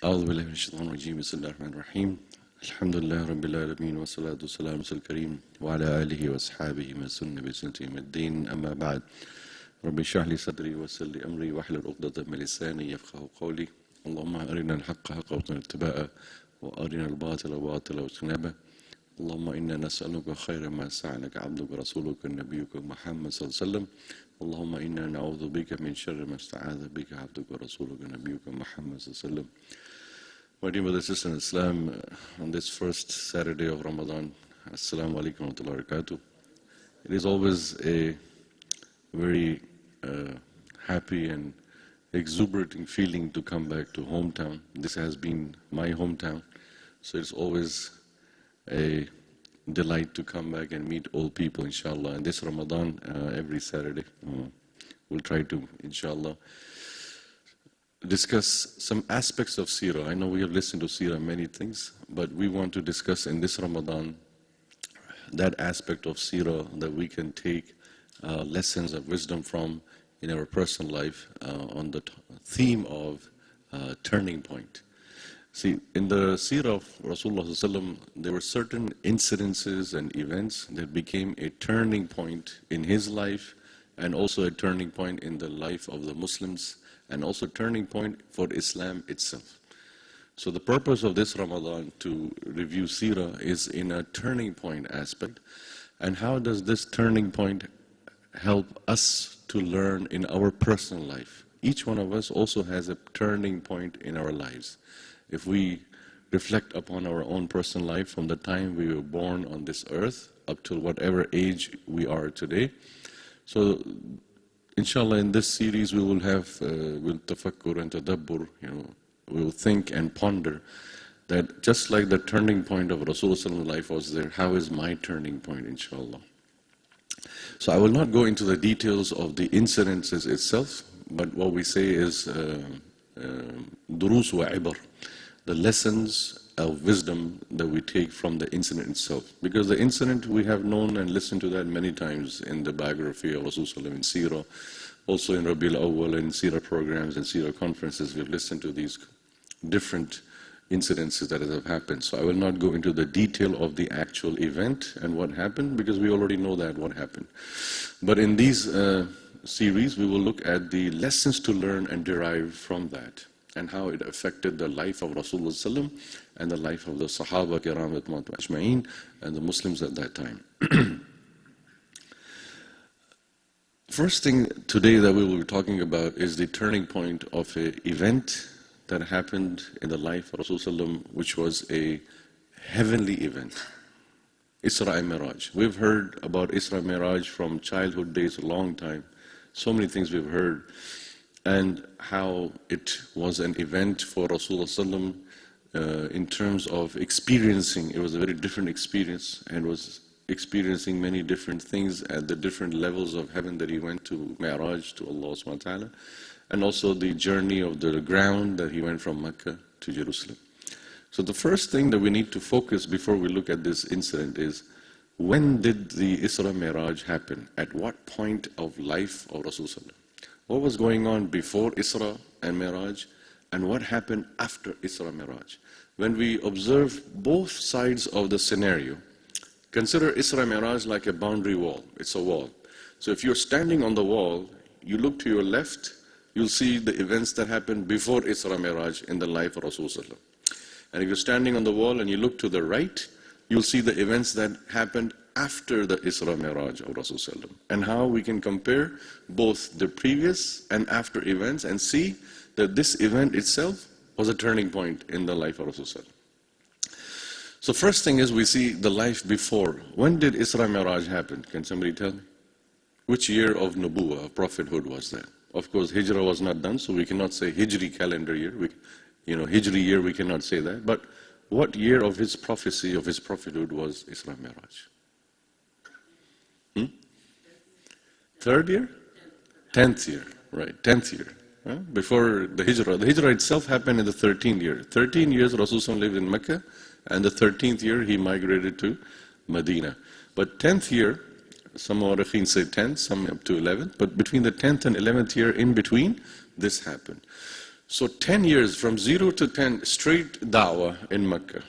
أعوذ بالله من الشيطان الرجيم بسم الله الرحمن الرحيم الحمد لله رب العالمين والصلاة والسلام على الكريم وعلى آله وأصحابه من سن بسنته الدين أما بعد رب اشرح لي صدري ويسر لي أمري واحلل عقدة من لساني يفقهوا قولي اللهم أرنا الحق حقا وارزقنا اتباعه وأرنا الباطل باطلا واجتنابه اللهم إنا نسألك خير ما سألك عبدك ورسولك نبيك محمد صلى الله عليه وسلم اللهم إنا نعوذ بك من شر ما استعاذ بك عبدك ورسولك نبيك محمد صلى الله عليه وسلم. My dear brothers and sisters in Islam, on this first Saturday of Ramadan, Assalamu alaikum wa rahmatullahi wa barakatuh. It is always a very happy and exuberating feeling to come back to hometown. This has been my hometown, so it's always a delight to come back and meet old people, inshallah. And this Ramadan, every Saturday, we'll try to, inshallah, discuss some aspects of Seerah. I know we have listened to Seerah many things, but we want to discuss in this Ramadan that aspect of Seerah that we can take lessons of wisdom from in our personal life on the theme of turning point. See, in the Seerah of Rasulullah, there were certain incidences and events that became a turning point in his life and also a turning point in the life of the Muslims and also a turning point for Islam itself. So the purpose of this Ramadan to review Seerah is in a turning point aspect. And how does this turning point help us to learn in our personal life? Each one of us also has a turning point in our lives. If we reflect upon our own personal life from the time we were born on this earth up to whatever age we are today. So, inshallah, in this series we will have, we'll tafakkur and tadabbur, we'll think and ponder that just like the turning point of Rasulullah's life was there, how is my turning point, inshallah? So I will not go into the details of the incidences itself, but what we say is durus wa ibar, the lessons of wisdom that we take from the incident itself. Because the incident we have known and listened to that many times in the biography of Rasulullah in Seerah, also in Rabiul Awwal and Seerah programs and Seerah conferences, we've listened to these different incidences that have happened. So I will not go into the detail of the actual event and what happened because we already know that what happened. But in these series, we will look at the lessons to learn and derive from that, and how it affected the life of Rasulullah and the life of the Sahaba Kiram Ajma'een and the Muslims at that time. First thing today that we will be talking about is the turning point of an event that happened in the life of Rasulullah, which was a heavenly event. Isra and Miraj. We've heard about Isra and Miraj from childhood days a long time. So many things we've heard. And how it was an event for Rasulullah in terms of experiencing. It was a very different experience and was experiencing many different things at the different levels of heaven that he went to, Mi'raj, to Allah subhanahu wa ta'ala, and also the journey of the ground that he went from Mecca to Jerusalem. So the first thing that we need to focus before we look at this incident is, when did the Isra Mi'raj happen? At what point of life of Rasulullah? What was going on before Isra and Miraj, and what happened after Isra and Miraj? When we observe both sides of the scenario, consider Isra and Miraj like a boundary wall. It's a wall. So if you're standing on the wall, you look to your left, you'll see the events that happened before Isra and Miraj in the life of Rasulullah. And if you're standing on the wall and you look to the right, you'll see the events that happened after the Isra Miraj of Rasulullah, and how we can compare both the previous and after events and see that this event itself was a turning point in the life of Rasulullah. So first thing is we see the life before. When did Isra Miraj happen? Can somebody tell me? Which year of Nubuwwah, of prophethood was that? Of course, Hijrah was not done, so we cannot say Hijri calendar year. Hijri year, we cannot say that. But what year of his prophecy, of his prophethood was Isra Miraj? Third year? 10th year, right, 10th year. Before the Hijrah. The Hijrah itself happened in the 13th year. 13 years Rasulullah lived in Mecca, and the 13th year he migrated to Medina. But 10th year, some Mu'arrikheen say 10th, some up to 11th, but between the 10th and 11th year in between, this happened. So 10 years, from 0 to 10, straight da'wah in Mecca.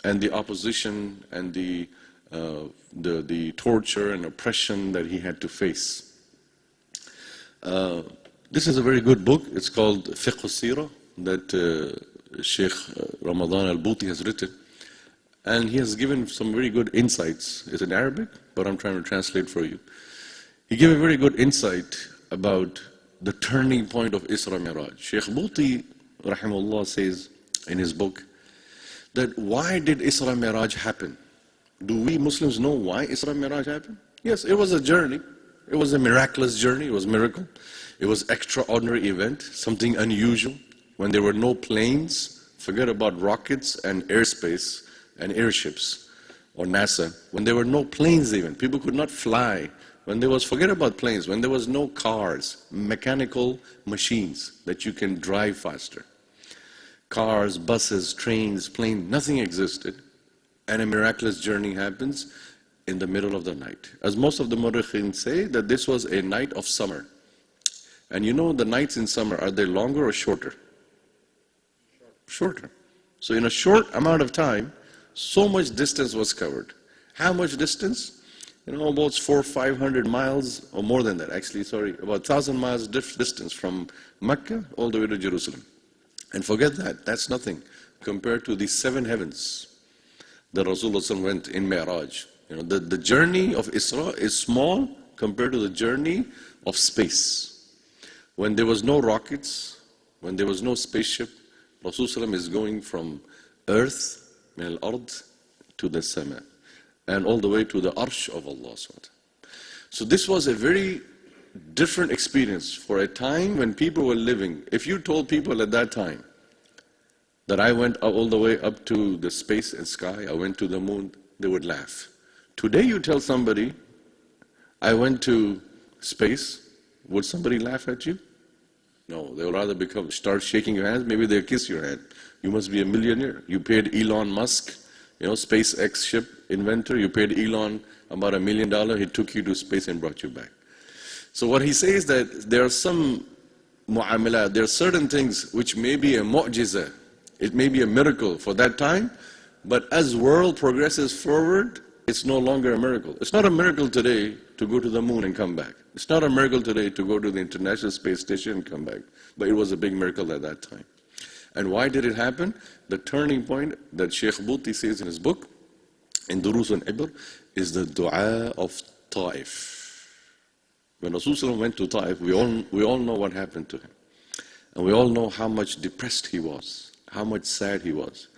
And the opposition and the torture and oppression that he had to face. This is a very good book. It's called Fiqh al-Sirah that Sheikh Ramadan al-Bouti has written. And he has given some very good insights. It's in Arabic, but I'm trying to translate for you. He gave a very good insight about the turning point of Isra Miraj. Sheikh Bouti, rahimahullah, says in his book that why did Isra Miraj happen? Do we Muslims know why Isra Miraj happened? Yes, it was a journey. It was a miraculous journey. It was a miracle. It was extraordinary event, something unusual. When there were no planes, forget about rockets and airspace and airships or NASA. When there were no planes even, people could not fly. When there was, forget about planes, when there was no cars, mechanical machines that you can drive faster. Cars, buses, trains, planes, nothing existed. And a miraculous journey happens in the middle of the night. As most of the Mu'arrikheen say, that this was a night of summer. And you know the nights in summer, are they longer or shorter? Shorter. So in a short amount of time, so much distance was covered. How much distance? About 400 or 500 miles, or more than that actually, sorry, about 1,000 miles distance from Mecca all the way to Jerusalem. And forget that, that's nothing compared to the 7 heavens that Rasulullah went in Mi'raj. The journey of Isra is small compared to the journey of space. When there was no rockets, when there was no spaceship, Rasulullah is going from earth, min al-ard, to the sama, and all the way to the arsh of Allah. So this was a very different experience for a time when people were living. If you told people at that time that I went all the way up to the space and sky, I went to the moon, they would laugh. Today you tell somebody, I went to space, would somebody laugh at you? No, they will rather start shaking your hands, maybe they'll kiss your hand. You must be a millionaire. You paid Elon Musk, SpaceX ship inventor, you paid Elon about $1 million, he took you to space and brought you back. So what he says that there are some mu'amalat, there are certain things which may be a mu'jiza, it may be a miracle for that time, but as world progresses forward, it's no longer a miracle. It's not a miracle today to go to the moon and come back. It's not a miracle today to go to the International Space Station and come back. But it was a big miracle at that time. And why did it happen? The turning point that Sheikh Bouti says in his book, in Durus and Ibr, is the dua of Ta'if. When Rasulullah went to Ta'if, we all know what happened to him. And we all know how much depressed he was, how much sad he was.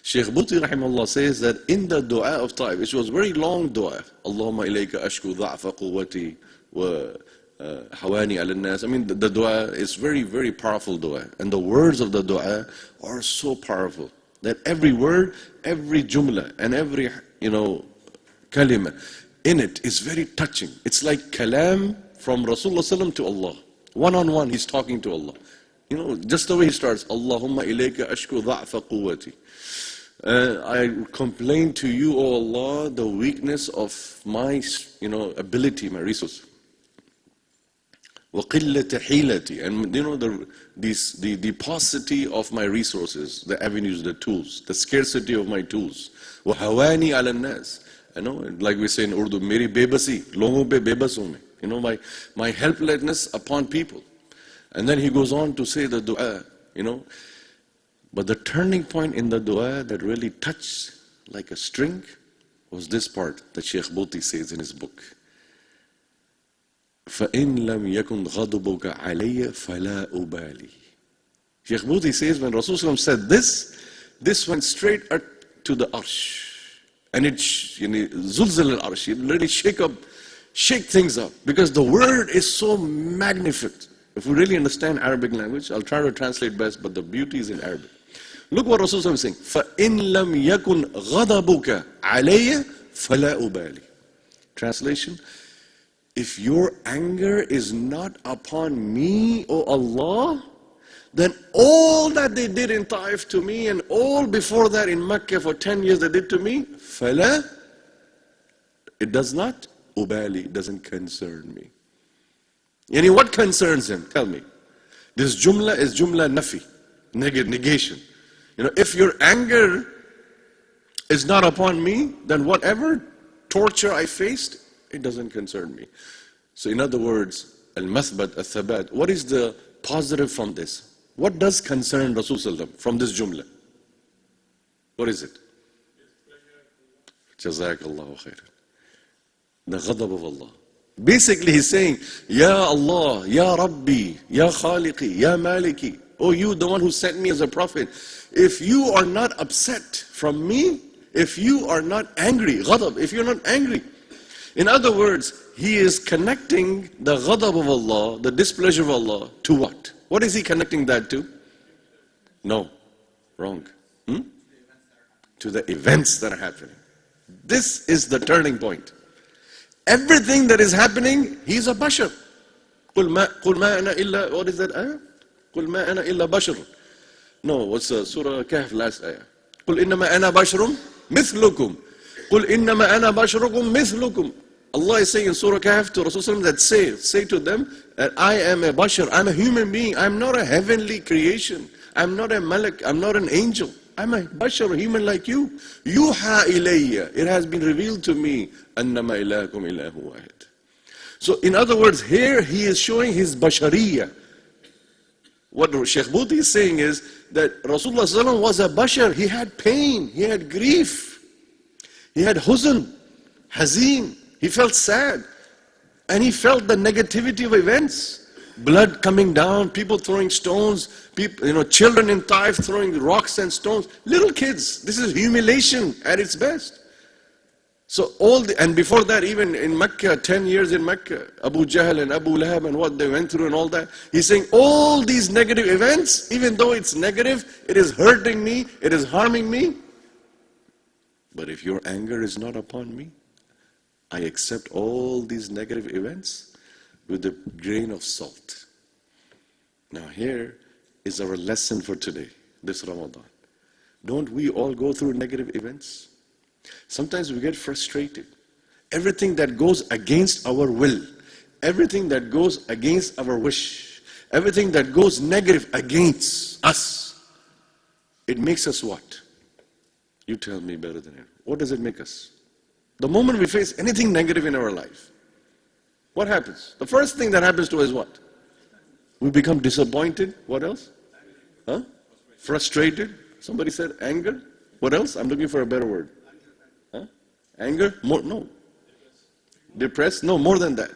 Sheikh Bouti rahimahullah says that in the dua of Ta'if, which was very long dua, Allahumma ilayka ashku dha'fa quwwati wa hawani ala nas. I mean, the dua is very, very powerful dua. And the words of the dua are so powerful that every word, every jumla, and every, kalima in it is very touching. It's like kalam from Rasulullah to Allah. One-on-one, he's talking to Allah. Just the way he starts, Allahumma ilayka ashku dha'fa quwwati. I complain to you, O Allah, the weakness of my, ability, my resource. وَقِلَّةَ حِيلَتِي. And the paucity of my resources, the avenues, the tools, the scarcity of my tools. وَهَوَانِي عَلَى النَّاسِ. Like we say in Urdu, meri bebasi, logon pe bebas hu main. My helplessness upon people. And then he goes on to say the dua, But the turning point in the dua that really touched like a string was this part that Sheikh Bouti says in his book. فَإِن لَمْ يَكُنْ غَضُبُكَ عَلَيَّ فَلَا أُبَالِي. Sheikh Bouti says when Rasulullah said this went straight up to the arsh. And it zulzil al-arsh, it really shake things up. Because the word is so magnificent. If we really understand Arabic language, I'll try to translate best, but the beauty is in Arabic. Look what Rasulullah is saying. فَإِن لَمْ يَكُنْ غَضَبُكَ عَلَيَّ فَلَا أُبَالِي. Translation: if your anger is not upon me, O Allah, then all that they did in Taif to me and all before that in Mecca for 10 years they did to me, فَلَا, it does not, ubali, it doesn't concern me. What concerns him? Tell me. This jumla is jumla nafi. Negation. If your anger is not upon me, then whatever torture I faced, it doesn't concern me. So in other words, al-mathbat, al-thabat, what is the positive from this? What does concern Rasulullah from this jumla? What is it? Jazakallahu khairan. The ghadab of Allah. Basically he's saying, Ya Allah, Ya Rabbi, Ya Khaliqi, Ya Maliki, oh you the one who sent me as a prophet, if you are not upset from me, if you are not angry, ghadab, if you're not angry. In other words, he is connecting the ghadab of Allah, the displeasure of Allah, to what? What is he connecting that to? No, wrong. To the events that are happening. This is the turning point. Everything that is happening, he's a bashar. قُلْ مَا أَنَا إِلَّا, what is that ayah? قُلْ مَا أَنَا إِلَّا بَشَرٌ. No, what's Surah Kahf last ayah? قُلْ إِنَّمَا أَنَا بَشَرٌ مِثْلُكُمْ. قُلْ إِنَّمَا أَنَا بَشَرُكُمْ مِثْلُكُمْ. Allah is saying in Surah Kahf to Rasulullah that say to them that I am a bashar, I'm a human being, I'm not a heavenly creation, I'm not a malak, I'm not an angel. I'm a bashar, a human like you. Yuha ilayya. It has been revealed to me. Annama ilahakum ilahu wahid. So in other words, here he is showing his bashariyya. What Sheikh Bhuti is saying is that Rasulullah ﷺ was a bashar. He had pain, he had grief, he had huzn, hazeen. He felt sad. And he felt the negativity of events. Blood coming down, people throwing stones, people, children in Taif throwing rocks and stones, little kids. This is humiliation at its best. So and before that, even in Mecca, 10 years in Mecca, Abu Jahl and Abu Lahab and what they went through and all that. He's saying all these negative events, even though it's negative, it is hurting me, it is harming me. But if your anger is not upon me, I accept all these negative events with a grain of salt. Now here is our lesson for today, this Ramadan. Don't we all go through negative events? Sometimes we get frustrated. Everything that goes against our will, everything that goes against our wish, everything that goes negative against us, it makes us what? You tell me better than it. What does it make us? The moment we face anything negative in our life, what happens? The first thing that happens to us is what? We become disappointed. What else? Frustrated. Somebody said anger. What else? I'm looking for a better word. Anger? More? No. Depressed? No, more than that.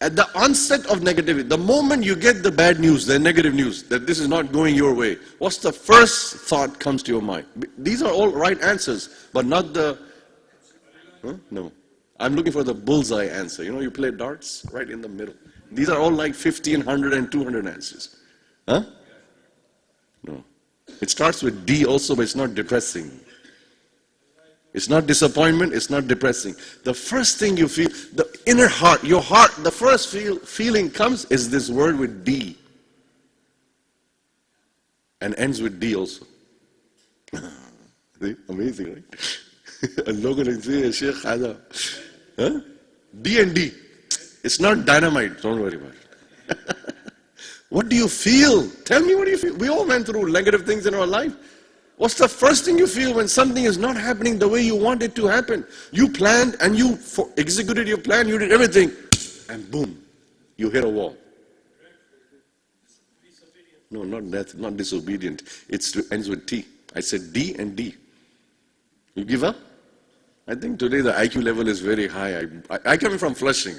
At the onset of negativity, the moment you get the bad news, the negative news, that this is not going your way, what's the first thought comes to your mind? These are all right answers, but not the... No. I'm looking for the bullseye answer. You play darts right in the middle. These are all like 50 and 100 and 200 answers. No. It starts with D also, but it's not depressing. It's not disappointment, it's not depressing. The first thing you feel, the inner heart, your heart, the first feeling comes is this word with D. And ends with D also. See? Amazing, right? D and D. It's not dynamite, don't worry about it. What do you feel? Tell me, what do you feel? We all went through negative things in our life. What's the first thing you feel when something is not happening the way you want it to happen? You planned and you executed your plan, you did everything, and boom, you hit a wall. No, not that, not disobedient. It ends with T. I said D and D. You give up? I think today the IQ level is very high. I come from Flushing.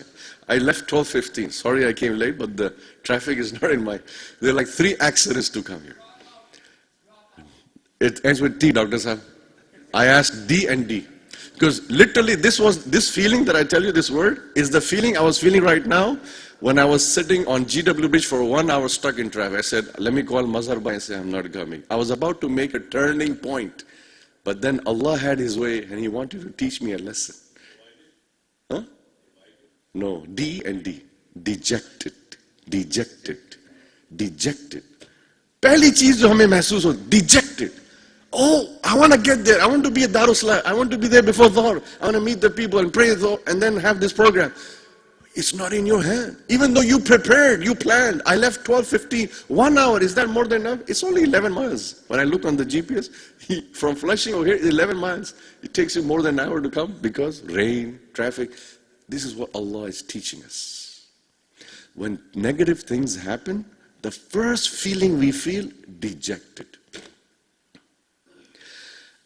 I left 12:15. Sorry I came late, but the traffic is not in my... There are like 3 accidents to come here. It ends with T, Dr. Sahab. I asked D and D. Because literally this feeling that I tell you, this word, is the feeling I was feeling right now when I was sitting on GW Bridge for 1 hour stuck in traffic. I said, let me call Mazhar Bhai and say I'm not coming. I was about to make a turning point. But then Allah had His way and He wanted to teach me a lesson. No, D and D. Dejected. Dejected. Dejected. Pehli cheez jo hame mehsoos ho, dejected. Oh, I want to get there. I want to be at Darul. I want to be there before Dhuhr. I want to meet the people and pray Dhuhr and then have this program. It's not in your hand. Even though you prepared, you planned. I left 12:15. 1 hour, is that more than enough? It's only 11 miles. When I looked on the GPS, from Flushing over here, 11 miles. It takes you more than an hour to come because rain, traffic. This is what Allah is teaching us. When negative things happen, the first feeling we feel, dejected.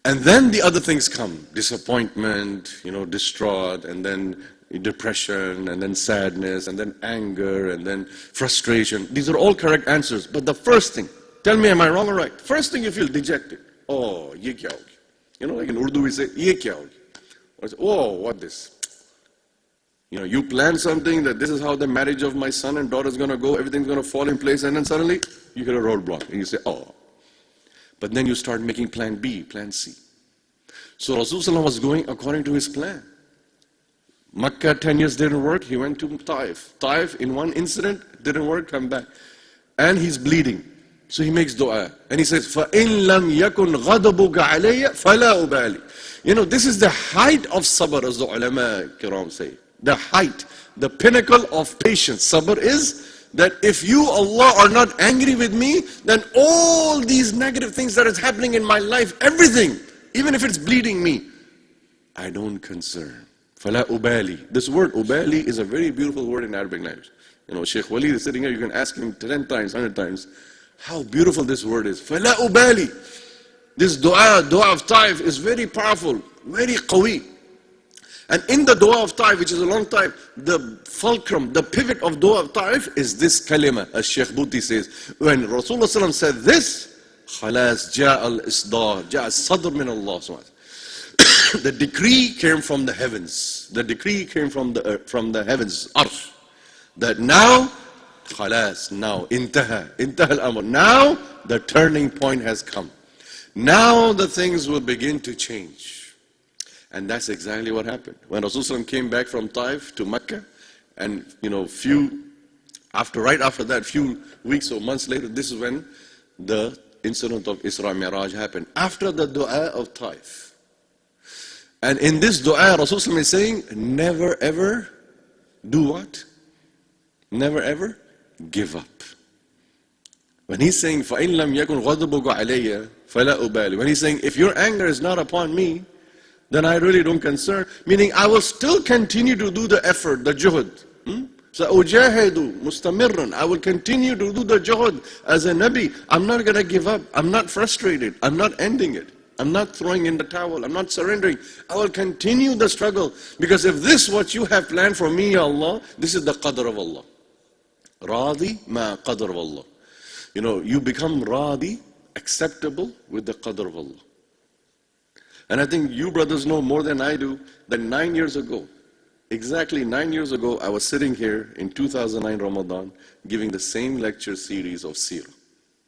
And then the other things come, disappointment, distraught, and then depression, and then sadness, and then anger, and then frustration. These are all correct answers. But the first thing, tell me, am I wrong or right? First thing you feel, dejected. Oh, ye kya ho gaya? Like in Urdu we say, ye kya ho gaya? Oh, what this? You plan something that this is how the marriage of my son and daughter is going to go, everything's going to fall in place, and then suddenly you hit a roadblock, and you say, oh. But then you start making plan B, plan C. So Rasulullah was going according to his plan. Makkah 10 years didn't work, he went to Taif. Taif in one incident, didn't work, come back. And he's bleeding. So he makes dua. And he says, فَإِن لَمْ يَكُنْ غَضَبُكَ عَلَيَّ فَلَا أُبَالِي. This is the height of sabr, as the ulama kiram say. The height, the pinnacle of patience. Sabr is that if you, Allah, are not angry with me, then all these negative things that is happening in my life, everything, even if it's bleeding me, I don't concern. Fala ubali. This word ubali is a very beautiful word in Arabic language. Sheikh Wali is sitting here, you can ask him 10 times, 100 times, how beautiful this word is. Fala ubali. This dua of Taif is very powerful, very qawi. And in the dua of Taif, which is a long time, the fulcrum, the pivot of dua of Taif is this kalima, as Sheikh Buti says. When Rasulullah said this, khalas ja'a al-isdar, ja'a al-sadr min Allah subhanahu wa ta'ala. The decree came from the heavens. The decree came from the heavens, arsh. That now, khalas, now, intaha al-amr. Now, the turning point has come. Now the things will begin to change. And that's exactly what happened. When Rasulullah came back from Taif to Mecca, and right after that, few weeks or months later, this is when the incident of Isra Miraj happened. After the dua of Taif. And in this dua, Rasulullah is saying, never ever do what? Never ever give up. When he's saying, فَإِن لَمْ يَكُنْ غَضَبُكَ عَلَيَّ فَلَا أُبَالِي. When he's saying, if your anger is not upon me, then I really don't concern. Meaning, I will still continue to do the effort, the juhud. سَأُجَاهِدُ مُسْتَمِرًا. I will continue to do the juhud as a Nabi. I'm not going to give up. I'm not frustrated. I'm not ending it. I'm not throwing in the towel. I'm not surrendering. I will continue the struggle. Because if this what you have planned for me, Ya Allah, this is the qadr of Allah. Radi ma qadr of Allah. You become radi, acceptable with the qadr of Allah. And I think you brothers know more than I do that 9 years ago, exactly 9 years ago, I was sitting here in 2009 Ramadan giving the same lecture series of Seerah.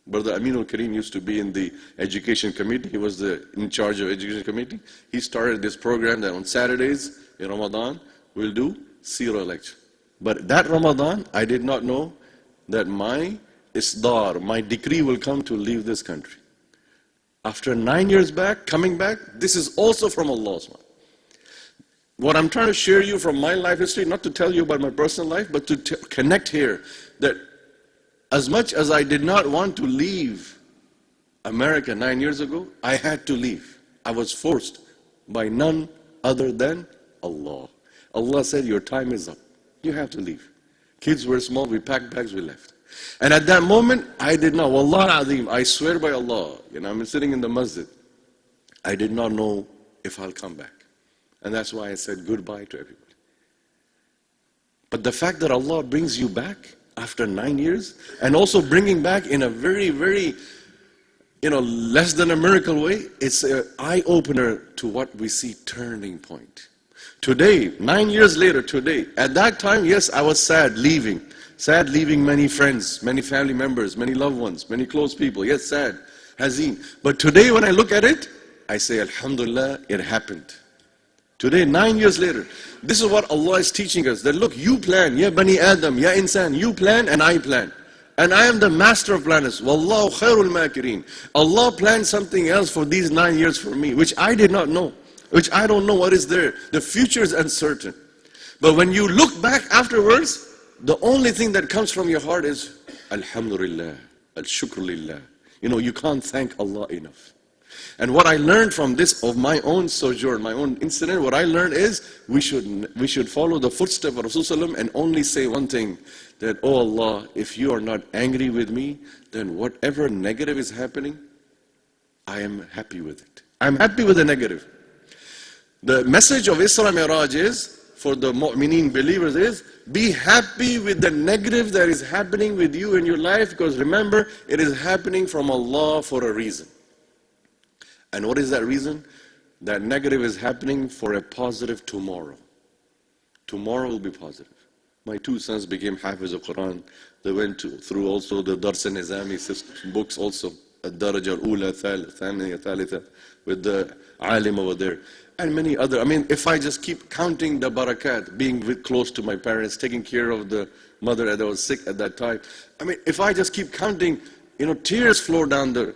Brother Aminul Kareem used to be in the education committee. He was in charge of education committee. He started this program that on Saturdays in Ramadan, we'll do Seerah lecture. But that Ramadan, I did not know that my isdar, my decree will come to leave this country. After 9 years back, coming back, this is also from Allah. What I'm trying to share you from my life history, not to tell you about my personal life, but to connect here, that as much as I did not want to leave America 9 years ago, I had to leave. I was forced by none other than Allah. Allah said, your time is up. You have to leave. Kids were small, we packed bags, we left. And at that moment, I did not, Wallah Azim, I swear by Allah, I'm sitting in the masjid. I did not know if I'll come back. And that's why I said goodbye to everybody. But the fact that Allah brings you back after 9 years, and also bringing back in a very, very, less than a miracle way, it's an eye-opener to what we see turning point. Today, 9 years later, today, at that time, yes, I was sad leaving many friends, many family members, many loved ones, many close people, yes, sad, hazeen. But today when I look at it, I say, Alhamdulillah, it happened. Today, 9 years later, this is what Allah is teaching us, that look, you plan, ya Bani Adam, ya Insan, you plan and I plan. And I am the master of planners. Wallahu khairul makirin. Allah planned something else for these 9 years for me, which I did not know, which I don't know what is there. The future is uncertain. But when you look back afterwards, the only thing that comes from your heart is Alhamdulillah, Al-Shukrulillah. You can't thank Allah enough. And what I learned from this, of my own sojourn, my own incident, what I learned is we should follow the footsteps of Rasulullah and only say one thing, that, oh Allah, if you are not angry with me, then whatever negative is happening, I am happy with it. I'm happy with the negative. The message of Isra Miraj is, for the mu'mineen believers, is be happy with the negative that is happening with you in your life, because remember, it is happening from Allah for a reason. And what is that reason? That negative is happening for a positive tomorrow. Tomorrow will be positive. My two sons became Hafiz of Quran. They went through also the Dars Nizami books also. Ad-Daraja al-Ula, Thaniya, Thalitha, with the Alim over there. And many other. If I just keep counting the barakat, being close to my parents, taking care of the mother that was sick at that time. If I just keep counting, tears flow down the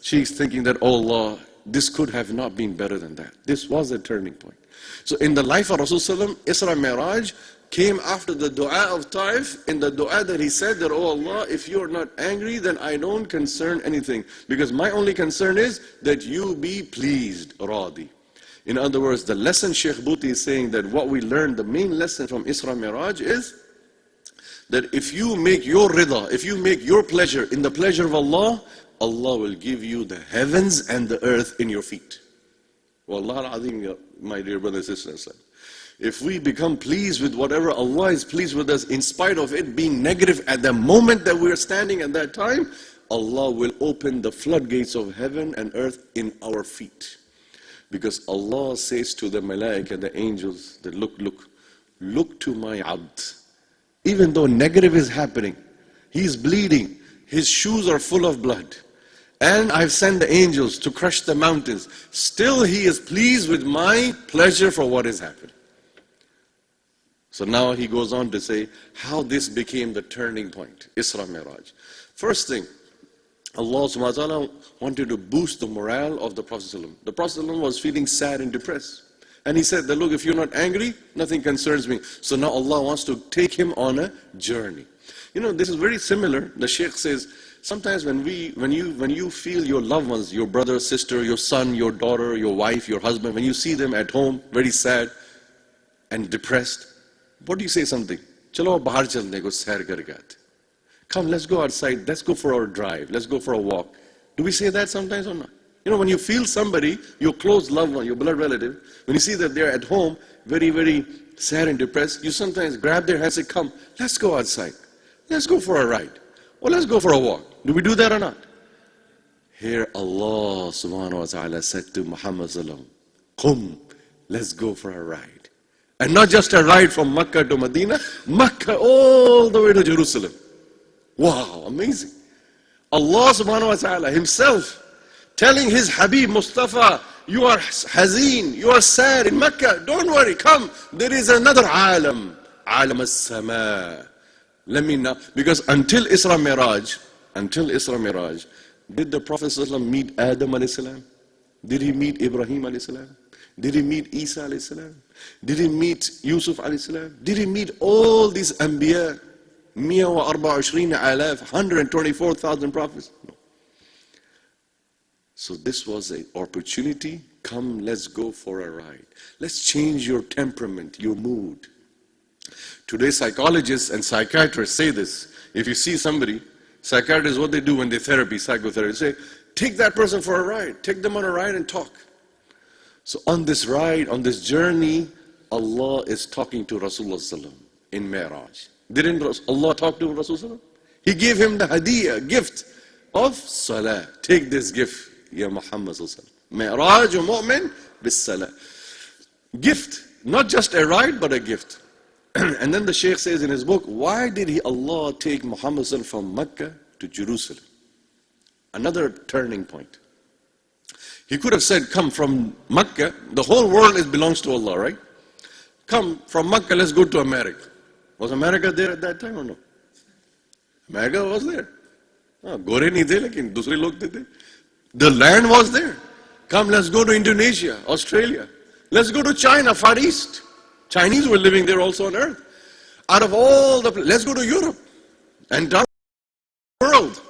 cheeks thinking that, oh Allah, this could have not been better than that. This was a turning point. So in the life of Rasulullah, Isra Miraj came after the dua of Taif, in the dua that he said that, oh Allah, if you are not angry, then I don't concern anything. Because my only concern is that you be pleased, Radi. In other words, the lesson Sheikh Bhuti is saying, that what we learned, the main lesson from Isra Miraj is that if you make your rida, if you make your pleasure in the pleasure of Allah, Allah will give you the heavens and the earth in your feet. Wallah al-Azim, my dear brothers and sisters. If we become pleased with whatever Allah is pleased with us, in spite of it being negative at the moment that we are standing at that time, Allah will open the floodgates of heaven and earth in our feet. Because Allah says to the malaika, the angels, that look to my abd. Even though negative is happening, he is bleeding, his shoes are full of blood, and I've sent the angels to crush the mountains, still he is pleased with my pleasure for what is happening. So now he goes on to say how this became the turning point, Isra Miraj. First thing, Allah subhanahu wa ta'ala wanted to boost the morale of the Prophet ﷺ. The Prophet ﷺ was feeling sad and depressed. And he said that, look, if you're not angry, nothing concerns me. So now Allah wants to take him on a journey. This is very similar. The Shaykh says, sometimes when you feel your loved ones, your brother, sister, your son, your daughter, your wife, your husband, when you see them at home, very sad and depressed, what do you say something? Chalo bahar chalne ko sair kar ke aate. Come, let's go outside, let's go for our drive, let's go for a walk. Do we say that sometimes or not? When you feel somebody, your close loved one, your blood relative, when you see that they're at home, very, very sad and depressed, you sometimes grab their hand and say, come, let's go outside. Let's go for a ride. Or let's go for a walk. Do we do that or not? Here Allah subhanahu wa ta'ala said to Muhammad sallallahu alaihi wasallam, Qum, let's go for a ride. And not just a ride from Makkah to Medina, Makkah all the way to Jerusalem. Wow, amazing. Allah subhanahu wa ta'ala himself telling his Habib Mustafa, you are hazeen, you are sad in Mecca, don't worry, come, there is another alam, alam as-sama. Let me know, because until Isra Miraj, did the Prophet ﷺ meet Adam alayhi salam? Did he meet Ibrahim alayhi salam? Did he meet Isa alayhi salam? Did he meet Yusuf alayhi salam? Did he meet all these Anbiya? 124,000 prophets? No. So this was an opportunity. Come, let's go for a ride. Let's change your temperament, your mood. Today psychologists and psychiatrists say this. If you see somebody, psychiatrists, what they do when they psychotherapy, say, take that person for a ride. Take them on a ride and talk. So on this ride, on this journey, Allah is talking to Rasulullah in Mi'raj. Didn't Allah talk to Rasulullah? He gave him the hadiyah, gift of salah. Take this gift, Ya Muhammad sallallahu alaihi wasallam. Mi'raj mu'min bis salah. Gift, not just a ride, but a gift. And then the Shaykh says in his book, why did Allah take Muhammad sallallahu alaihi wasallam from Mecca to Jerusalem? Another turning point. He could have said, come from Mecca, the whole world belongs to Allah, right? Come from Mecca, let's go to America. Was America there at that time or no? America was there. Gore nahi the, lekin dusre log the. The land was there. Come, let's go to Indonesia, Australia. Let's go to China, Far East. Chinese were living there also on earth. Out of all the, let's go to Europe and Darul world.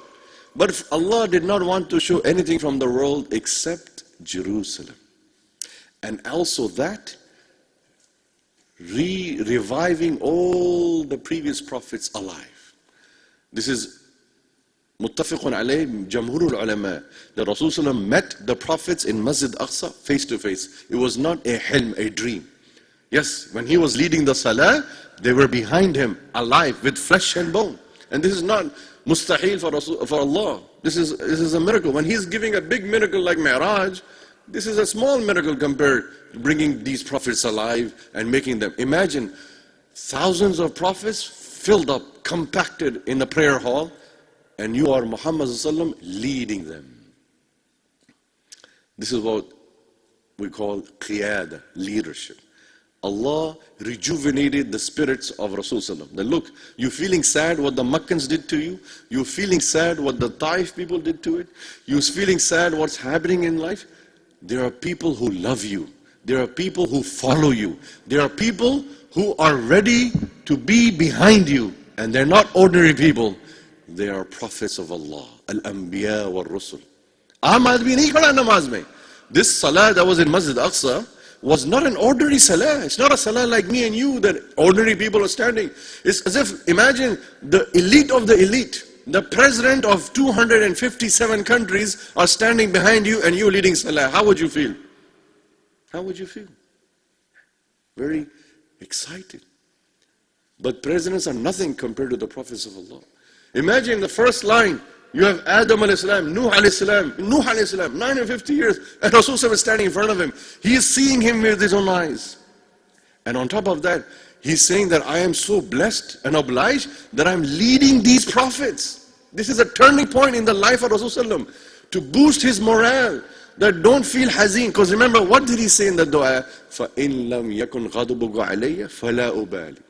But if Allah did not want to show anything from the world except Jerusalem. And also that, reviving all the previous prophets alive. This is muttafiqun alayh, jamhurul ulama. The Rasul met the prophets in Masjid Aqsa face to face. It was not a hilm, a dream. Yes, when he was leading the salah, they were behind him, alive, with flesh and bone. And this is not mustahil for Allah. This is a miracle. When he's giving a big miracle like Mi'raj, this is a small miracle compared to bringing these prophets alive and making them. Imagine thousands of prophets filled up, compacted in a prayer hall, and you are Muhammad ﷺ leading them. This is what we call qiyada, leadership. Allah rejuvenated the spirits of Rasulullah. Now look, you feeling sad what the Makkans did to you? You feeling sad what the Taif people did to it? You feeling sad what's happening in life? There are people who love you. There are people who follow you. There are people who are ready to be behind you. And they're not ordinary people. They are prophets of Allah. Al-Anbiya wa Rusul. This salah that was in Masjid Aqsa was not an ordinary salah. It's not a salah like me and you that ordinary people are standing. It's as if, imagine the elite of the elite. The president of 257 countries are standing behind you and you leading salah. How would you feel? How would you feel? Very excited. But presidents are nothing compared to the prophets of Allah. Imagine the first line. You have Adam alayhi salam, Nuh alayhi salam, 950 years, and Rasulullah is standing in front of him. He is seeing him with his own eyes. And on top of that, he's saying that I am so blessed and obliged that I'm leading these prophets. This is a turning point in the life of Rasulullah to boost his morale. That don't feel hazeen. Because remember, what did he say in the dua? فَإِن لَمْ يَكُنْ غَضُبُكَ عَلَيَّ فَلَا أُبَالِي.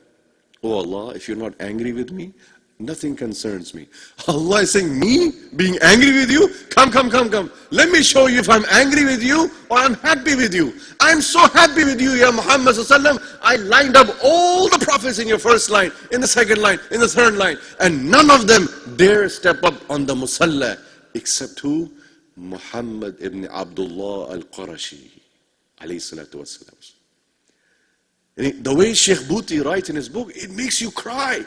Oh Allah, if you're not angry with me, nothing concerns me. Allah is saying, me being angry with you? Come. Let me show you if I'm angry with you or I'm happy with you. I'm so happy with you, Ya Muhammad Sallallahu Alaihi Wasallam. I lined up all the prophets in your first line, in the second line, in the third line. And none of them dare step up on the musalla. Except who? Muhammad ibn Abdullah al-Qurashi. Alayhi salatu wasalam. The way Sheikh Bhuti writes in his book, it makes you cry.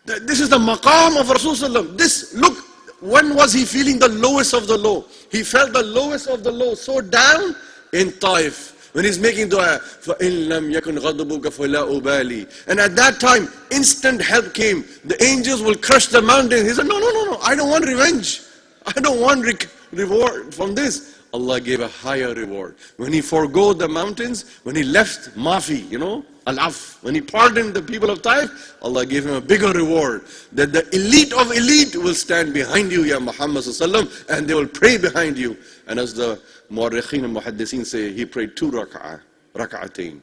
This is the maqam of Rasulullah. This, look, when was he feeling the lowest of the low? He felt the lowest of the low, so down in Taif. When he's making dua, فَإِن لَمْ يَكُنْ غَضْبُكَ فَلَا أُبَالِي. And at that time, instant help came. The angels will crush the mountain. He said, no, I don't want revenge. I don't want reward from this. Allah gave a higher reward. When he forego the mountains, when he left Mafi, Al-Af, when he pardoned the people of Taif, Allah gave him a bigger reward. That the elite of elite will stand behind you, Ya Muhammad Sallallahu Alaihi Wasallam, and they will pray behind you. And as the Mu'arrikhin and Muhaddithin say, he prayed 2 rak'atain.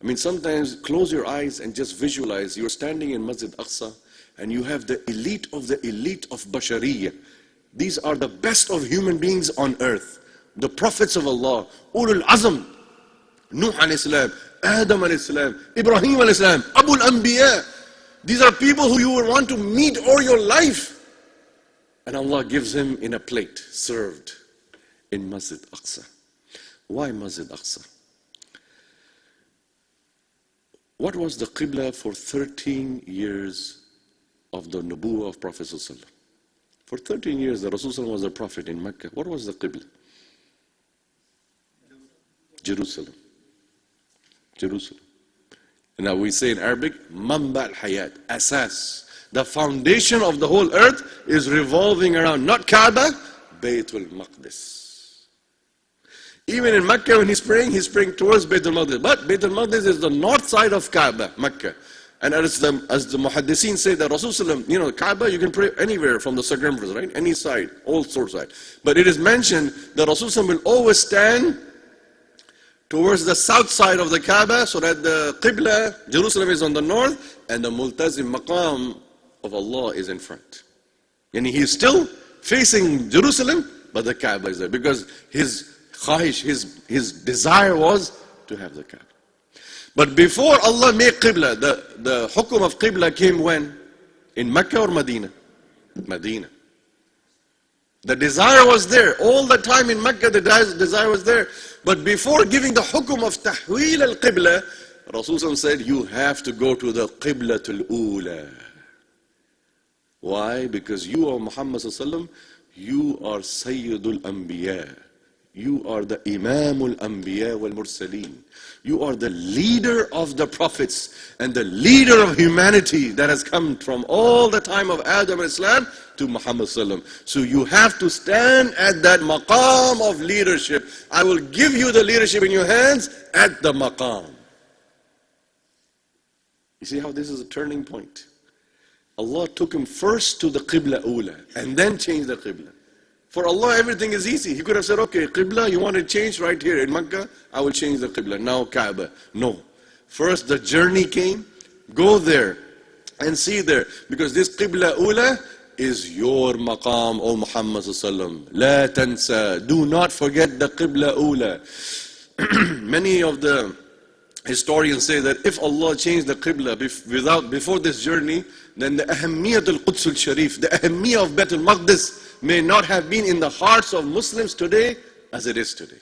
I mean, sometimes close your eyes and just visualize you're standing in Masjid Aqsa and you have the elite of Bashariyah. These are the best of human beings on earth. The prophets of Allah, Ulul Azm, Nuh alayhi salam, Adam alayhi salam, Ibrahim alayhi salam, Abul Anbiya. These are people who you would want to meet all your life. And Allah gives him in a plate, served in Masjid Aqsa. Why Masjid Aqsa? What was the Qibla for 13 years of the Nubuwwah of Prophet Sallallahu Alaihi Wasallam? For 13 years, the Rasul was a prophet in Mecca. What was the Qibla? Jerusalem. And now we say in Arabic, Mamba al-Hayat, Asas. The foundation of the whole earth is revolving around not Kaaba, Baytul Maqdis. Even in Mecca, when he's praying towards Baytul Maqdis. But Baytul Maqdis is the north side of Kaaba, Mecca. And as the Muhaddithin say that Rasulullah, Kaaba, you can pray anywhere from the circumference, right? Any side, all sorts of side. But it is mentioned that Rasulullah will always stand towards the south side of the Kaaba, so that the Qibla, Jerusalem, is on the north, and the Multazim Maqam of Allah is in front. And he is still facing Jerusalem, but the Kaaba is there, because his khahish, his desire was to have the Kaaba. But before Allah made Qibla, the hukum of Qibla came when? In Mecca or Medina? Medina. The desire was there. All the time in Mecca the desire was there. But before giving the hukum of Tahweel al-Qibla, Rasul said, you have to go to the Qiblatul Ula. Why? Because you are Muhammad sallallahu, you are Sayyidul Anbiya. You are the Imamul Anbiya wal Mursaleen. You are the leader of the prophets and the leader of humanity that has come from all the time of Adam and Islam to Muhammad sallallahu. So you have to stand at that maqam of leadership. I will give you the leadership in your hands at the maqam. You see how this is a turning point? Allah took him first to the Qibla Ula and then changed the Qibla. For Allah, everything is easy. He could have said, okay, Qibla, you want to change right here in Mecca? I will change the Qibla. Now Kaaba. No. First the journey came. Go there and see there. Because this Qibla Ula is your maqam, O Muhammad sallallahu. La tansa. Do not forget the Qibla Ula. Many of the historians say that if Allah changed the Qibla before this journey, then the Ahammiyat al-Quds al-Sharif, the Ahammiyah of Bayt al-Maqdis may not have been in the hearts of Muslims today as it is today.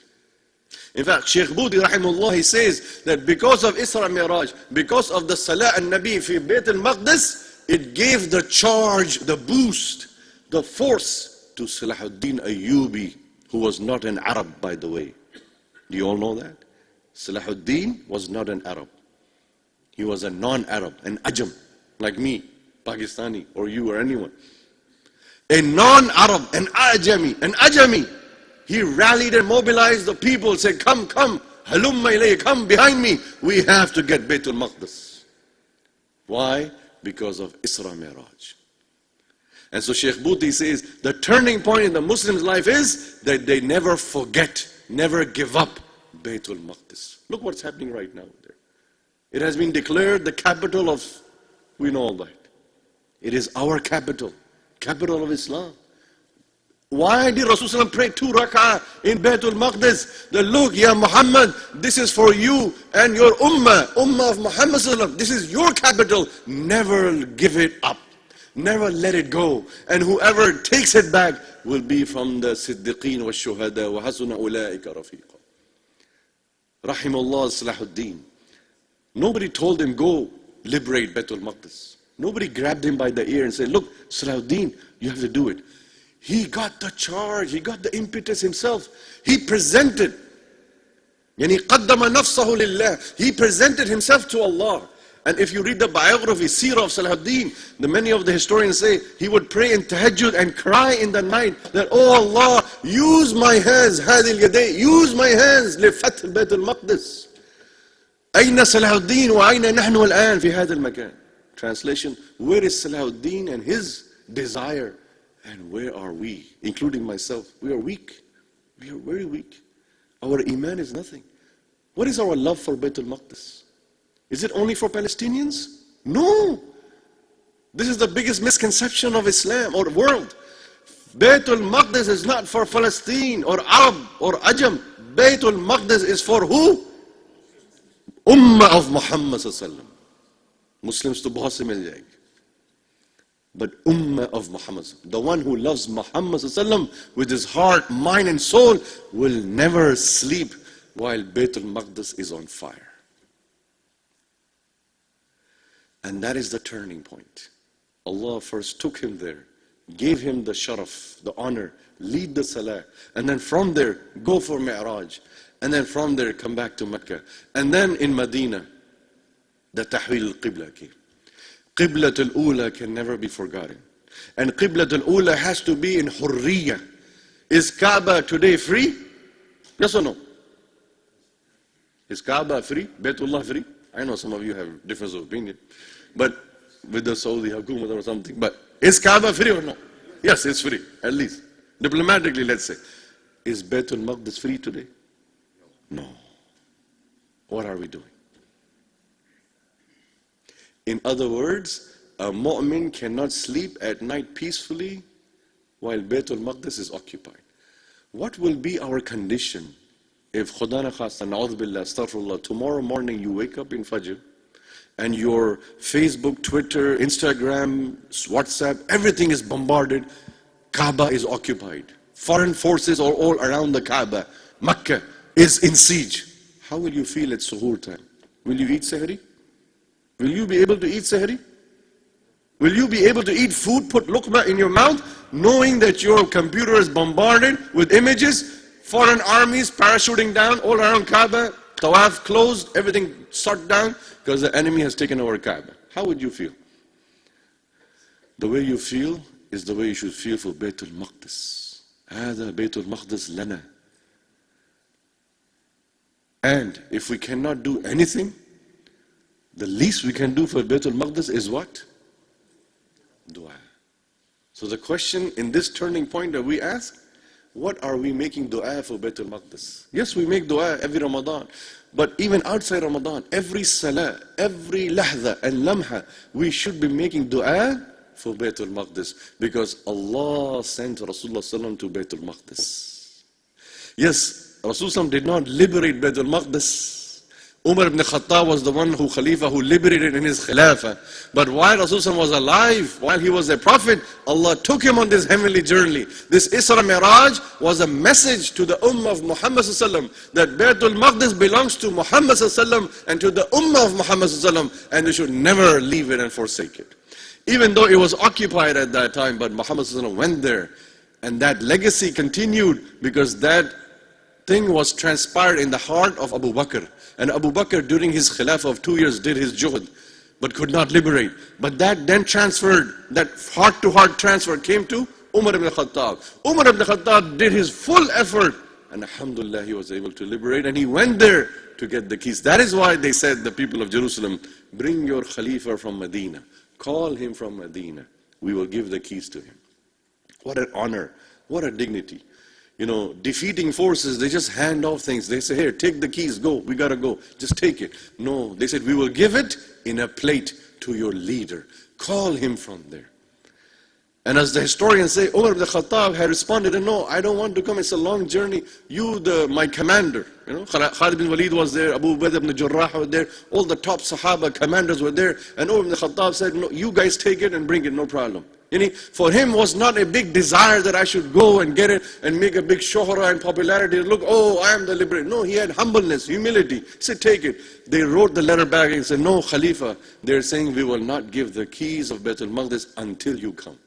In fact, Shaykh Budi rahimahullah, he says that because of Isra Miraj, because of the Salah al-Nabi fi Bayt al-Maqdis, it gave the charge, the boost, the force to Salahuddin Ayyubi, who was not an Arab, by the way. Do you all know that? Salahuddin was not an Arab. He was a non-Arab, an Ajam, like me, Pakistani, or you or anyone. A non-Arab, an Ajami. He rallied and mobilized the people, said, come, halumma ilayya, come behind me. We have to get Baytul Maqdis. Why? Because of Isra Miraj. And so Shaykh Bhuti says, the turning point in the Muslims' life is that they never forget, never give up Baytul Maqdis. Look what's happening right now there. It has been declared the capital of, we know all that. It is our capital of Islam. Why did Rasulullah pray 2 rak'ah in Baytul Maqdis? That look, Ya Muhammad, this is for you and your ummah of Muhammad sallallahu. This is your capital. Never give it up. Never let it go. And whoever takes it back will be from the Siddiqeen wa Shuhada wa hasuna ulaika rafiqa. Rahimullah Salahuddin. Nobody told him, go liberate Baytul Maqdis. Nobody grabbed him by the ear and said, look, Salahuddin, you have to do it. He got the charge, he got the impetus himself. He presented. Yani qaddama nafsahu lillah. He presented himself to Allah. And if you read the biography, Seerah of Salahuddin, many of the historians say he would pray in tahajjud and cry in the night that, oh Allah, use my hands, hadil yaday, use my hands, lifath Bayt al-Maqdis. Ayna Salahuddin wa ayna nahnu al-an fi hadha al-makan. Translation, where is Salahuddin and his desire? And where are we? Including myself. We are weak. We are very weak. Our iman is nothing. What is our love for Bayt al-Maqdis? Is it only for Palestinians? No. This is the biggest misconception of Islam or world. Bayt al-Maqdis is not for Palestine or Arab or Ajam. Bayt al-Maqdis is for who? Ummah of Muhammad sallallahu alaihi wasallam. Muslims to bahut se mil jayegi. But Ummah of Muhammad, the one who loves Muhammad with his heart, mind and soul, will never sleep while Bayt al-Maqdis is on fire. And that is the turning point. Allah first took him there, gave him the sharaf, the honor, lead the salah, and then from there go for Mi'raj, and then from there come back to Mecca. And then in Medina, the Tahweel al-Qibla came. Qiblat al-Ula can never be forgotten. And Qiblat al-Ula has to be in Hurriya. Is Kaaba today free? Yes or no? Is Kaaba free? Baytullah free? I know some of you have difference of opinion. But with the Saudi Hukumat or something. But is Kaaba free or no? Yes, it's free. At least. Diplomatically, let's say. Is Baytul Maqdis free today? No. What are we doing? In other words, a mu'min cannot sleep at night peacefully while Baytul Maqdis is occupied. What will be our condition if Khuda na khasta, na'udhu billah, astaghfirullah, tomorrow morning you wake up in Fajr and your Facebook, Twitter, Instagram, WhatsApp, everything is bombarded, Kaaba is occupied. Foreign forces are all around the Kaaba. Makkah is in siege. How will you feel at suhoor time? Will you eat sahri? Will you be able to eat sahri? Will you be able to eat food, put luqma in your mouth, knowing that your computer is bombarded with images, foreign armies parachuting down all around Kaaba, tawaf closed, everything shut down because the enemy has taken over Kaaba? How would you feel? The way you feel is the way you should feel for Baytul Maqdis. هذا بيت المقدس لنا. And if we cannot do anything, the least we can do for Baytul Maqdis is what? Dua. So the question in this turning point that we ask, what are we making dua for Baytul Maqdis? Yes, we make dua every Ramadan. But even outside Ramadan, every salah, every lahza and lamha, we should be making dua for Baytul Maqdis. Because Allah sent Rasulullah to Baytul Maqdis. Yes, Rasulullah did not liberate Baytul Maqdis. Umar ibn Khattab was the one Khalifa who liberated in his Khilafah. But while Rasulullah was alive, while he was a prophet, Allah took him on this heavenly journey. This Isra Miraj was a message to the Ummah of Muhammad that Baytul Maqdis belongs to Muhammad and to the Ummah of Muhammad and they should never leave it and forsake it. Even though it was occupied at that time, but Muhammad went there. And that legacy continued because that thing was transpired in the heart of Abu Bakr. And Abu Bakr during his Khilafah of 2 years did his juhd, but could not liberate. But that then transferred, that heart-to-heart transfer came to Umar ibn Khattab. Umar ibn Khattab did his full effort, and alhamdulillah he was able to liberate, and he went there to get the keys. That is why they said, the people of Jerusalem, bring your Khalifa from Medina. Call him from Medina. We will give the keys to him. What an honor, what a dignity. You know, defeating forces, they just hand off things. They say, here, take the keys, go, we gotta go. Just take it. No, they said, we will give it in a plate to your leader. Call him from there. And as the historians say, Umar ibn Khattab had responded, no, I don't want to come, it's a long journey. You, my commander, you know, Khalid bin Walid was there, Abu Ubaidah ibn Jarrah was there, all the top Sahaba commanders were there. And Umar ibn Khattab said, no, you guys take it and bring it, no problem. For him was not a big desire that I should go and get it and make a big shohra and popularity. Look, oh, I am the liberator. No, he had humbleness, humility. He said, take it. They wrote the letter back and said, no, Khalifa, they're saying we will not give the keys of Baytul Maqdis until you come.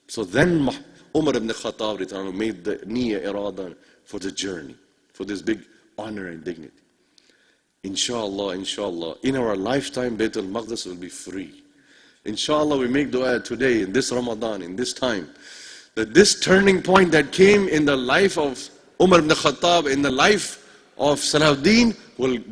So then Umar ibn Khattab made the niyyah irada for the journey, for this big honor and dignity. Inshallah, inshallah, in our lifetime, Baytul Maqdis will be free. Inshallah, we make dua today, in this Ramadan, in this time, that this turning point that came in the life of Umar ibn Khattab, in the life of Salahuddin,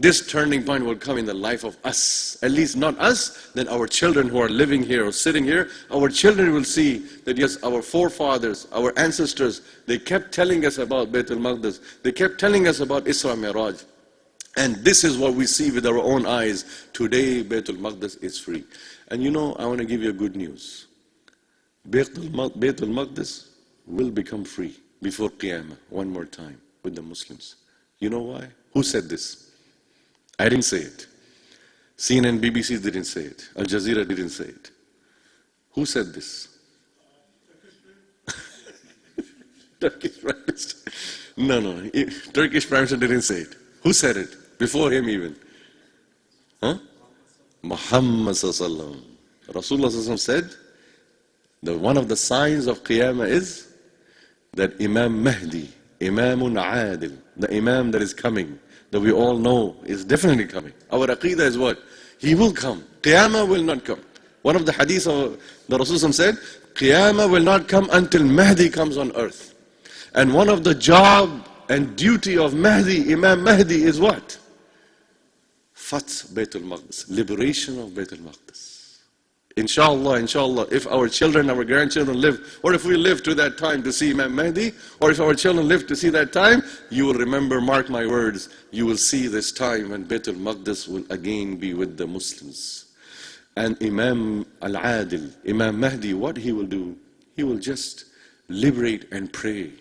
this turning point will come in the life of us. At least not us, then our children who are living here or sitting here, our children will see that yes, our forefathers, our ancestors, they kept telling us about Baytul Maqdis. They kept telling us about Isra Miraj. And this is what we see with our own eyes. Today, Baytul Maqdis is free. And you know, I want to give you good news. Baytul Maqdis will become free before Qiyamah, one more time, with the Muslims. You know why? Who said this? I didn't say it. CNN, BBC didn't say it. Al Jazeera didn't say it. Who said this? Turkish Prime Minister. No. Turkish Prime Minister didn't say it. Who said it? Before him even. Huh? Muhammad Sallallahu Rasulullah said that one of the signs of Qiyamah is that Imam Mahdi, Imamun Adil, the Imam that is coming, that we all know is definitely coming. Our Aqidah is what? He will come. Qiyamah will not come. One of the hadiths of the Rasulullah said, Qiyamah will not come until Mahdi comes on earth. And one of the job and duty of Mahdi, Imam Mahdi, is what? Fath Baytul Maqdis, liberation of Baytul Maqdis. Inshallah, if our children, our grandchildren live, or if we live to that time to see Imam Mahdi, or if our children live to see that time, you will remember, mark my words, you will see this time when Baytul Maqdis will again be with the Muslims. And Imam Al-Adil, Imam Mahdi, what he will do, he will just liberate and pray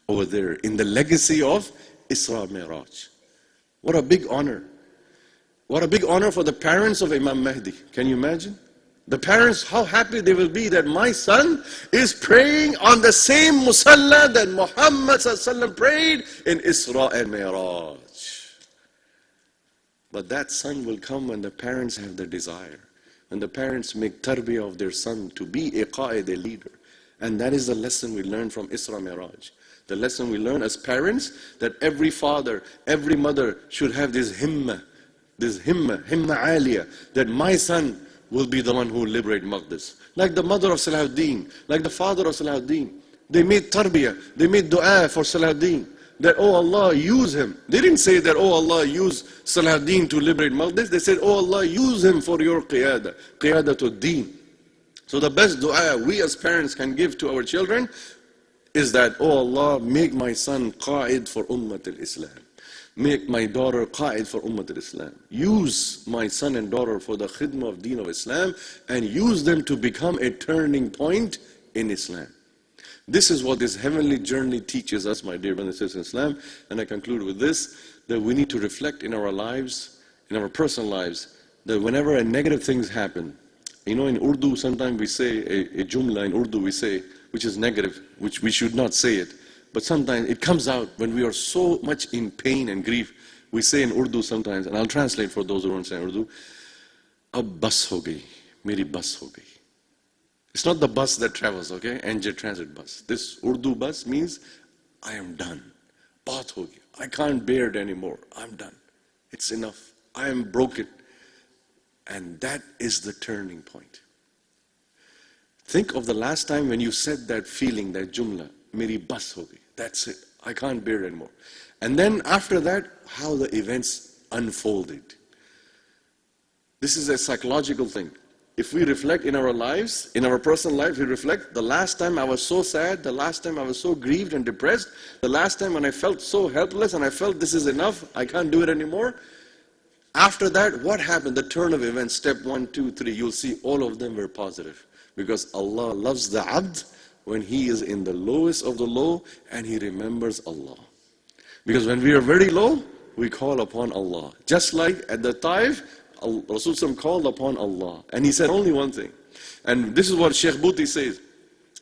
over there in the legacy of Isra Miraj. What a big honor. What a big honor for the parents of Imam Mahdi. Can you imagine? The parents, how happy they will be that my son is praying on the same musalla that Muhammad ﷺ prayed in Isra and Miraj. But that son will come when the parents have the desire. When the parents make tarbiyah of their son to be a qa'id, a leader. And that is the lesson we learn from Isra Miraj. The lesson we learn as parents, that every father, every mother should have this himma aliyah, that my son will be the one who will liberate Maqdis. Like the mother of Salahuddin, like the father of Salahuddin. They made tarbiyah, they made dua for Salahuddin. That, oh Allah, use him. They didn't say that, oh Allah, use Salahuddin to liberate Maqdis. They said, oh Allah, use him for your qiyadah to deen. So the best dua we as parents can give to our children is that, oh Allah, make my son qa'id for Ummat al-Islam. Make my daughter qa'id for Ummat al-Islam. Use my son and daughter for the khidmah of deen of Islam, and use them to become a turning point in Islam. This is what this heavenly journey teaches us, my dear brothers and sisters in Islam. And I conclude with this, that we need to reflect in our lives, in our personal lives, that whenever negative things happen, you know, in Urdu sometimes we say a jumla in Urdu we say, which is negative, which we should not say it. But sometimes it comes out when we are so much in pain and grief. We say in Urdu sometimes, and I'll translate for those who don't say Urdu, ab bas ho gayi, meri bas ho gayi. It's not the bus that travels, okay? NJ transit bus. This Urdu bus means, I am done. Baat ho gaya. I can't bear it anymore. I'm done. It's enough. I am broken. And that is the turning point. Think of the last time when you said that feeling, that jumla, meri bas ho gayi. That's it. I can't bear it anymore. And then after that, how the events unfolded. This is a psychological thing. If we reflect in our lives, in our personal life, we reflect, the last time I was so sad, the last time I was so grieved and depressed, the last time when I felt so helpless and I felt this is enough, I can't do it anymore. After that, what happened? The turn of events, step 1, 2, 3, you'll see all of them were positive. Because Allah loves the abd when he is in the lowest of the low and he remembers Allah. Because when we are very low, we call upon Allah. Just like at the Taif, Rasul called upon Allah. And he said only one thing. And this is what Sheikh Bhuti says.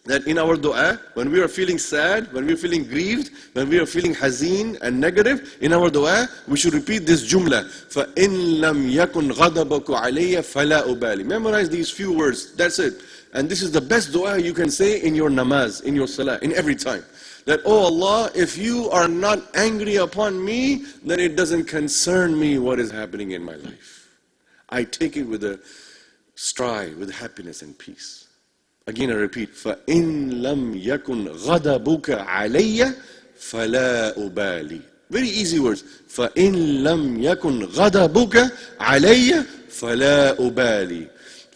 That in our dua, when we are feeling sad, when we are feeling grieved, when we are feeling hazeen and negative, in our dua, we should repeat this jumla. فَإِن لَمْ يَكُنْ غَضَبَكُ عَلَيَّ فَلَا أُبَالِي. Memorize these few words. That's it. And this is the best dua you can say in your namaz, in your salah, in every time. That, oh Allah, if you are not angry upon me, then it doesn't concern me what is happening in my life. I take it with a stride, with happiness and peace. Again I repeat, فَإِن لَمْ يَكُنْ غَضَبُكَ عَلَيَّ فَلَا أُبَالِي. Very easy words. فَإِن لَمْ يَكُنْ غَضَبُكَ عَلَيَّ فَلَا أُبَالِي.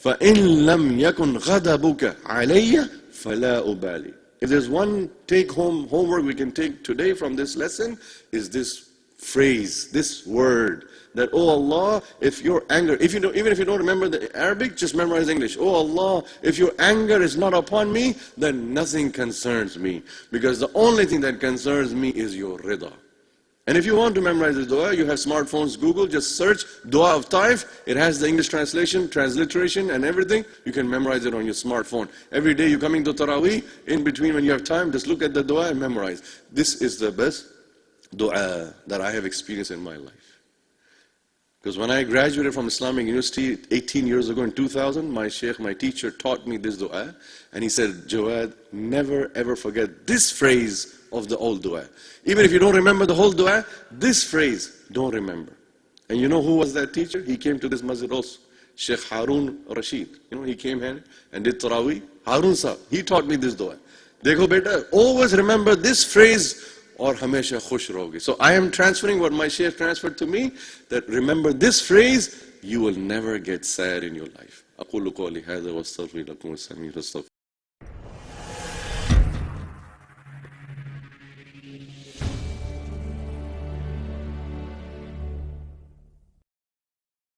فَإِن لَمْ يَكُنْ غَضَبُكَ عَلَيَّ فَلَا أُبَالِي. If there's one take-home homework we can take today from this lesson, is this phrase, this word. That, oh Allah, if your anger, even if you don't remember the Arabic, just memorize English. Oh Allah, if your anger is not upon me, then nothing concerns me. Because the only thing that concerns me is your rida. And if you want to memorize the dua, you have smartphones, Google, just search Dua of Taif. It has the English translation, transliteration and everything. You can memorize it on your smartphone. Every day you're coming to Taraweeh, in between when you have time, just look at the dua and memorize. This is the best dua that I have experienced in my life. Because when I graduated from Islamic University 18 years ago in 2000, my sheikh, my teacher, taught me this dua. And he said, Jawad, never ever forget this phrase of the old dua. Even if you don't remember the whole dua, this phrase, don't remember. And you know who was that teacher? He came to this masjid also. Sheikh Harun Rashid. You know, he came here and did Taraweeh. Harun Sahib, he taught me this dua. Dekho beta, always remember this phrase, or hamesha khush rahoge. So I am transferring what my sheikh transferred to me, that remember this phrase, you will never get sad in your life. أقول قولي هذا واستغفر لكم والسميع